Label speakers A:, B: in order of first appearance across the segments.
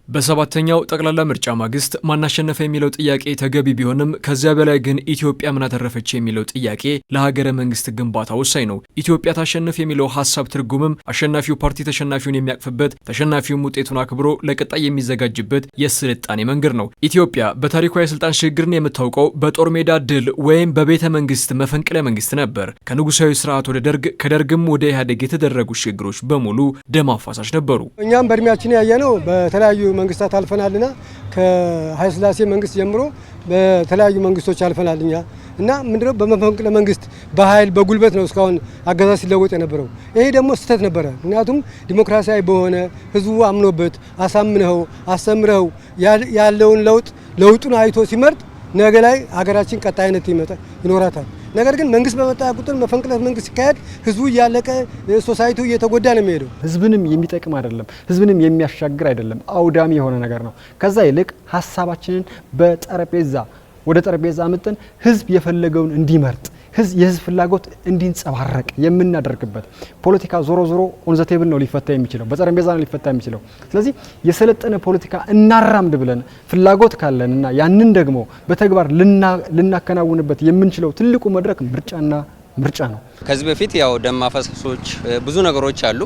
A: በሰባተኛው ጠቅላላ ምርጫ ማግስት ማናሸነፈ የሚለው ጥያቄ ተገቢ ቢሆንም ከዚያ በላይ ግን ኢትዮጵያ ምን አተረፈች የሚለው ጥያቄ ለሀገረ መንግስት ግንባታ ወሳኝ ነው። ኢትዮጵያ ታሸንፍ የሚለው ሐሳብ ትርጉምም አሸናፊው ፓርቲ ተሸናፊውን የሚያቅፍበት፣ ተሸናፊውም ውጤቱን አክብሮ ለቀጣይ የሚዘጋጅበት የስልጣኔ መንገድ ነው። ኢትዮጵያ በታሪኳ የስልጣን ሽግግርን የምታውቀው በጦር ሜዳ ድል ወይም በቤተ መንግስት መፈንቅለ መንግስት ነበር። ከንጉሳዊ ስርዓት ወደ ደርግ፣ ከደርግም ወደ ኢህአዴግ የተደረጉ ሽግግሮች በሙሉ ደም አፋሳሽ ነበሩ።
B: እኛም በእድሜያችን ያየነው በተለያዩ መንግስታት አልፈናልና ከኃይለ ሥላሴ መንግስት ጀምሮ በተለያዩ መንግስቶች አልፈናልኛ እና ምንድነው በመፈንቅለ መንግስት በኃይል በጉልበት ነው እስካሁን አገዛዝ ሲለወጥ የነበረው። ይሄ ደግሞ ስህተት ነበረ። ምክንያቱም ዲሞክራሲያዊ በሆነ ህዝቡ አምኖበት አሳምነው አስተምረው ያለውን ለውጡን አይቶ ሲመርጥ ነገ ላይ ሀገራችን ቀጣይነት ይኖራታል። ነገር ግን መንግስት በመጣ ቁጥር መፈንቅለ መንግስት ሲካሄድ ህዝቡ እያለቀ ሶሳይቲው እየተጎዳ ነው የሚሄደው።
C: ህዝብንም የሚጠቅም አይደለም፣ ህዝብንም የሚያሻግር አይደለም፣ አውዳሚ የሆነ ነገር ነው። ከዛ ይልቅ ሀሳባችንን ወደ ጠረጴዛ አምጥተን ህዝብ የፈለገውን እንዲመርጥ የህዝብ ፍላጎት እንዲንጸባረቅ የምናደርግበት ፖለቲካ ዞሮ ኦን ዘ ቴብል ነው ሊፈታ የሚችለው፣ በጠረጴዛ ነው ሊፈታ የሚችለው። ስለዚህ የሰለጠነ ፖለቲካ እናራምድ ብለን ፍላጎት ካለንና ያንን ደግሞ በተግባር ልናከናውንበት የምንችለው ትልቁ መድረክ ምርጫ ነው።
D: ከዚህ በፊት ያው ደም ማፋሰሶች ብዙ ነገሮች አሉ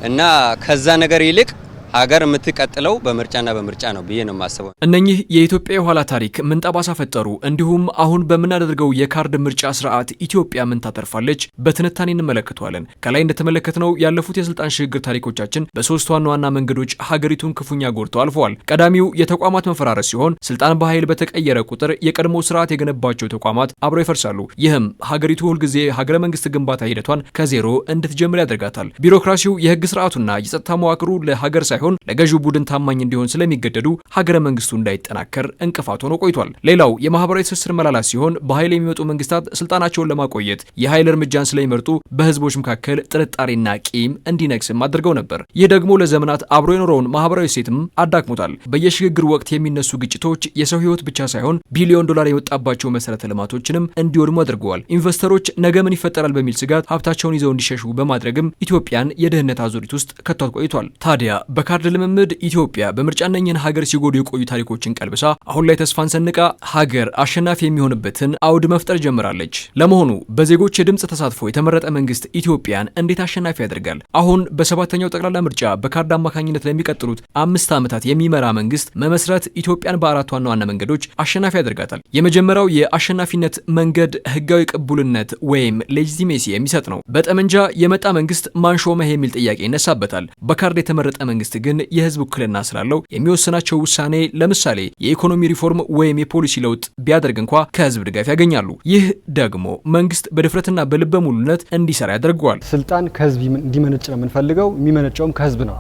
D: እና ከዛ ነገር ይልቅ ሀገር የምትቀጥለው በምርጫና በምርጫ ነው ብዬ ነው የማስበው።
A: እነኚህ የኢትዮጵያ የኋላ ታሪክ ምን ጠባሳ ፈጠሩ፣ እንዲሁም አሁን በምናደርገው የካርድ ምርጫ ስርዓት ኢትዮጵያ ምን ታተርፋለች በትንታኔ እንመለከተዋለን። ከላይ እንደተመለከትነው ያለፉት የስልጣን ሽግግር ታሪኮቻችን በሶስት ዋና መንገዶች ሀገሪቱን ክፉኛ ጎድተው አልፈዋል። ቀዳሚው የተቋማት መፈራረስ ሲሆን ስልጣን በኃይል በተቀየረ ቁጥር የቀድሞ ስርዓት የገነባቸው ተቋማት አብረው ይፈርሳሉ። ይህም ሀገሪቱ ሁልጊዜ ሀገረ መንግስት ግንባታ ሂደቷን ከዜሮ እንድትጀምር ያደርጋታል። ቢሮክራሲው፣ የህግ ስርዓቱና የጸጥታ መዋቅሩ ለሀገር ሳይሆን ለገዢው ቡድን ታማኝ እንዲሆን ስለሚገደዱ ሀገረ መንግስቱ እንዳይጠናከር እንቅፋት ሆኖ ቆይቷል። ሌላው የማህበራዊ ትስስር መላላት ሲሆን በኃይል የሚመጡ መንግስታት ስልጣናቸውን ለማቆየት የኃይል እርምጃን ስለሚመርጡ በህዝቦች መካከል ጥርጣሬና ቂም እንዲነግስም አድርገው ነበር። ይህ ደግሞ ለዘመናት አብሮ የኖረውን ማህበራዊ ሴትም አዳክሞታል። በየሽግግር ወቅት የሚነሱ ግጭቶች የሰው ህይወት ብቻ ሳይሆን ቢሊዮን ዶላር የወጣባቸው መሰረተ ልማቶችንም እንዲወድሙ አድርገዋል። ኢንቨስተሮች ነገ ምን ይፈጠራል በሚል ስጋት ሀብታቸውን ይዘው እንዲሸሹ በማድረግም ኢትዮጵያን የድህነት አዙሪት ውስጥ ከቷት ቆይቷል። ታዲያ በካርድ ልምምድ ኢትዮጵያ በምርጫ እነኝህን ሀገር ሲጎዱ የቆዩ ታሪኮችን ቀልብሳ አሁን ላይ ተስፋን ሰንቃ ሀገር አሸናፊ የሚሆንበትን አውድ መፍጠር ጀምራለች። ለመሆኑ በዜጎች የድምፅ ተሳትፎ የተመረጠ መንግስት ኢትዮጵያን እንዴት አሸናፊ ያደርጋል? አሁን በሰባተኛው ጠቅላላ ምርጫ በካርድ አማካኝነት ለሚቀጥሉት 5 ዓመታት የሚመራ መንግስት መመስረት ኢትዮጵያን በአራት ዋና መንገዶች አሸናፊ ያደርጋታል። የመጀመሪያው የአሸናፊነት መንገድ ህጋዊ ቅቡልነት ወይም ሌጂቲሜሲ የሚሰጥ ነው። በጠመንጃ የመጣ መንግስት ማን ሾመህ የሚል ጥያቄ ይነሳበታል። በካርድ የተመረጠ መንግስት ግን የህዝብ ውክልና ስላለው የሚወስናቸው ውሳኔ ለምሳሌ የኢኮኖሚ ሪፎርም ወይም የፖሊሲ ለውጥ ቢያደርግ እንኳ ከህዝብ ድጋፍ ያገኛሉ። ይህ ደግሞ መንግስት በድፍረትና በልበ ሙሉነት እንዲሰራ ያደርገዋል።
C: ስልጣን ከህዝብ እንዲመነጭ ነው የምንፈልገው፣ የሚመነጨውም ከህዝብ ነው።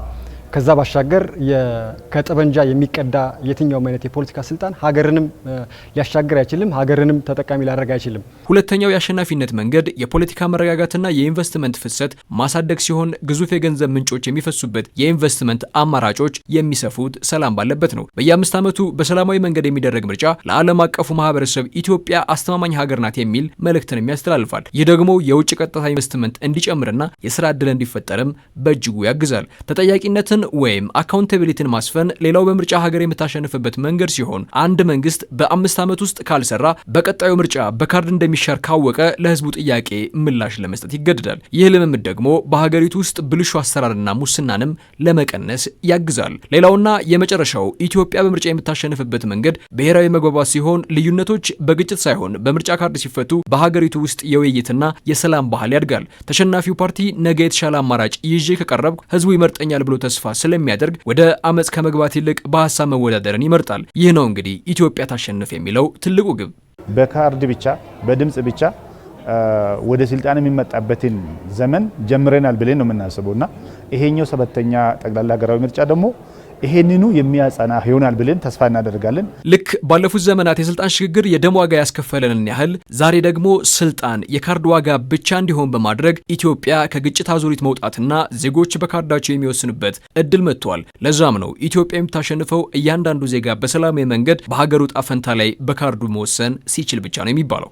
C: ከዛ ባሻገር ከጠበንጃ የሚቀዳ የትኛውም አይነት የፖለቲካ ስልጣን ሀገርንም ሊያሻገር አይችልም፣ ሀገርንም ተጠቃሚ ሊያደርግ አይችልም።
A: ሁለተኛው የአሸናፊነት መንገድ የፖለቲካ መረጋጋትና የኢንቨስትመንት ፍሰት ማሳደግ ሲሆን ግዙፍ የገንዘብ ምንጮች የሚፈሱበት የኢንቨስትመንት አማራጮች የሚሰፉት ሰላም ባለበት ነው። በየ5 ዓመቱ በሰላማዊ መንገድ የሚደረግ ምርጫ ለዓለም አቀፉ ማህበረሰብ ኢትዮጵያ አስተማማኝ ሀገር ናት የሚል መልእክትን ያስተላልፋል። ይህ ደግሞ የውጭ ቀጥታ ኢንቨስትመንት እንዲጨምርና የስራ ዕድል እንዲፈጠርም በእጅጉ ያግዛል። ተጠያቂነትን ወይም አካውንታቢሊቲን ማስፈን ሌላው በምርጫ ሀገር የምታሸንፍበት መንገድ ሲሆን አንድ መንግስት በ5 ዓመት ውስጥ ካልሰራ በቀጣዩ ምርጫ በካርድ እንደሚሻር ካወቀ ለህዝቡ ጥያቄ ምላሽ ለመስጠት ይገደዳል። ይህ ልምምድ ደግሞ በሀገሪቱ ውስጥ ብልሹ አሰራርና ሙስናንም ለመቀነስ ያግዛል። ሌላውና የመጨረሻው ኢትዮጵያ በምርጫ የምታሸንፍበት መንገድ ብሔራዊ መግባባት ሲሆን ልዩነቶች በግጭት ሳይሆን በምርጫ ካርድ ሲፈቱ በሀገሪቱ ውስጥ የውይይትና የሰላም ባህል ያድጋል። ተሸናፊው ፓርቲ ነገ የተሻለ አማራጭ ይዤ ከቀረብኩ ህዝቡ ይመርጠኛል ብሎ ተስፋ ስለሚያደርግ ወደ አመጽ ከመግባት ይልቅ በሐሳብ መወዳደርን ይመርጣል። ይህ ነው እንግዲህ ኢትዮጵያ ታሸንፍ የሚለው ትልቁ ግብ።
E: በካርድ ብቻ በድምጽ ብቻ ወደ ስልጣን የሚመጣበትን ዘመን ጀምረናል ብለን ነው የምናስበውና ይሄኛው ሰባተኛ ጠቅላላ ሀገራዊ ምርጫ ደግሞ ይሄንኑ የሚያጸና ይሆናል ብለን ተስፋ እናደርጋለን።
A: ልክ ባለፉት ዘመናት የስልጣን ሽግግር የደም ዋጋ ያስከፈለንን ያህል ዛሬ ደግሞ ስልጣን የካርድ ዋጋ ብቻ እንዲሆን በማድረግ ኢትዮጵያ ከግጭት አዙሪት መውጣትና ዜጎች በካርዳቸው የሚወስኑበት እድል መጥቷል። ለዛም ነው ኢትዮጵያ የምታሸንፈው እያንዳንዱ ዜጋ በሰላማዊ መንገድ በሀገሩ ዕጣ ፈንታ ላይ በካርዱ መወሰን ሲችል ብቻ ነው የሚባለው።